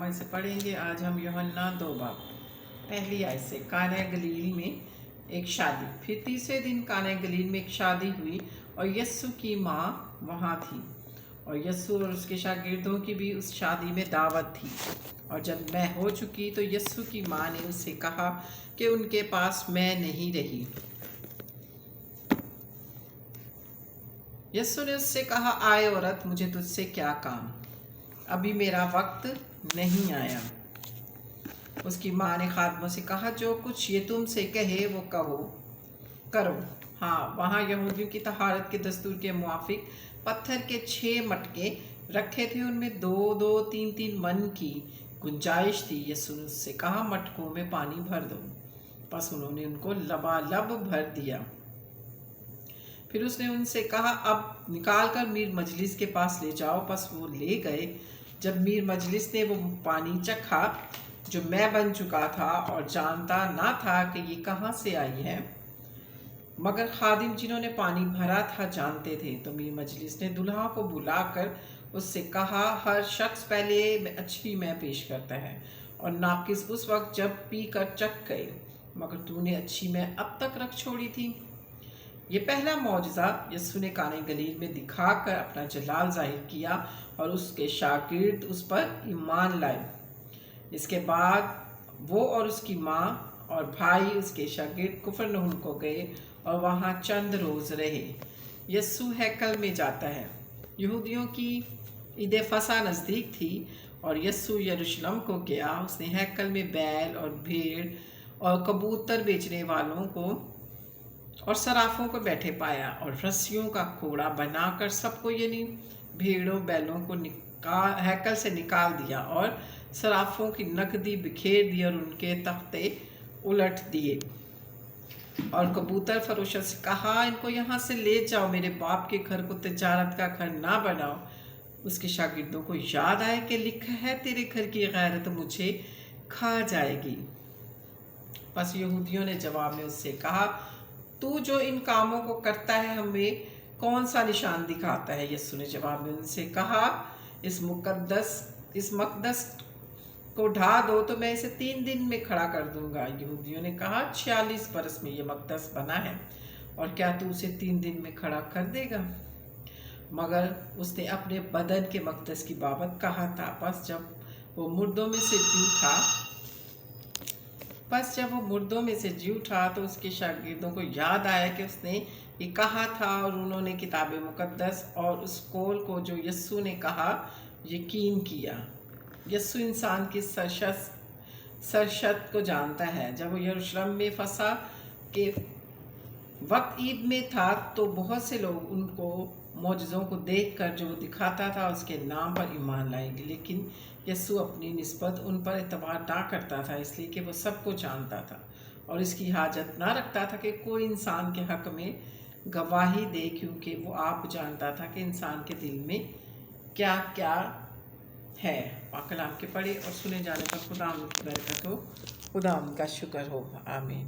में से पढ़ेंगे। आज हम यूहन्ना 2 बाब पहली आयत से। काना गलील में एक शादी। फिर तीसरे दिन काना गलील में एक शादी हुई और यस्सु की माँ वहाँ थी, और यस्सु और उसके शागिर्दों की भी उस शादी में दावत थी। और जब मैं हो चुकी तो यस्सु की माँ ने उससे कहा कि उनके पास मैं नहीं रही। यस्सु ने उससे कहा, आए औरत, मुझे तुझसे क्या काम, अभी मेरा वक्त नहीं आया। उसकी माँ ने खादमों से कहा, जो कुछ ये तुमसे कहे वो करो। हाँ, वहाँ यहूदियों की तहारत के दस्तूर के मुआफिक पत्थर के 6 मटके रखे थे, उनमें 2-2, 3-3 मन की गुंजाइश थी। यीशु ने उससे कहा, मटकों में पानी भर दो। बस उन्होंने उनको लबालब भर दिया। फिर उसने उनसे कहा, अब निकाल कर मीर मजलिस के पास ले जाओ। बस वो ले गए। जब मीर मजलिस ने वो पानी चखा जो मैं बन चुका था और जानता ना था कि ये कहाँ से आई है, मगर खादिम जिन्होंने पानी भरा था जानते थे, तो मीर मजलिस ने दुल्हा को बुलाकर उससे कहा, हर शख्स पहले अच्छी मैं पेश करता है और नाकिस उस वक्त जब पी कर चख गए, मगर तूने अच्छी मैं अब तक रख छोड़ी थी। ये पहला मौजज़ा यस्सु ने काना गलील में दिखाकर अपना जलाल जाहिर किया और उसके शागिर्द उस पर ईमान लाए। इसके बाद वो और उसकी माँ और भाई उसके शागिर्द कुफरनहूम को गए और वहाँ चंद रोज़ रहे। यस्सु हैकल में जाता है। यहूदियों की ईद फसा नज़दीक थी और यस्सु यरूशलेम को गया। उसने हैकल में बैल और भेड़ और कबूतर बेचने वालों को और सराफों को बैठे पाया और रस्सियों का कोड़ा बनाकर सबको, यानी भेड़ों बैलों को हैकल से निकाल दिया और सराफों की नकदी बिखेर दी और उनके तख्ते उलट दिए। और कबूतर फरोशों से कहा, इनको यहाँ से ले जाओ, मेरे बाप के घर को तिजारत का घर ना बनाओ। उसके शागिर्दों को याद आया कि लिखा है, तेरे घर की गैरत मुझे खा जाएगी। बस यहूदियों ने जवाब में उससे कहा, तू जो इन कामों को करता है हमें कौन सा निशान दिखाता है? यस्सु ने जवाब में उनसे कहा, इस मकदस को ढा दो तो मैं इसे 3 दिन में खड़ा कर दूंगा। यहूदियों ने कहा, 46 बरस में ये मकदस बना है और क्या तू उसे 3 दिन में खड़ा कर देगा? मगर उसने अपने बदन के मकदस की बाबत कहा था। बस जब वो मुर्दों में से जी उठा तो उसके शागिर्दों को याद आया कि उसने ये कहा था, और उन्होंने किताब मुकद्दस और उस कौल को जो यस्सु ने कहा यकीन किया। यस्सु इंसान की सरशत को जानता है। जब वो यरूशलेम में फसा के वक्त ईद में था तो बहुत से लोग उनको मौजज़ों को देखकर जो वो दिखाता था उसके नाम पर ईमान लाएंगे, लेकिन यस्सु अपनी निस्बत उन पर एतबार ना करता था, इसलिए कि वो सबको जानता था और इसकी हाजत ना रखता था कि कोई इंसान के हक़ में गवाही दे, क्योंकि वो आप जानता था कि इंसान के दिल में क्या क्या है। पाक कलाम के पढ़े और सुने जाने पर खुदा की बरकत हो, खुदा का शुक्र हो। आमीन।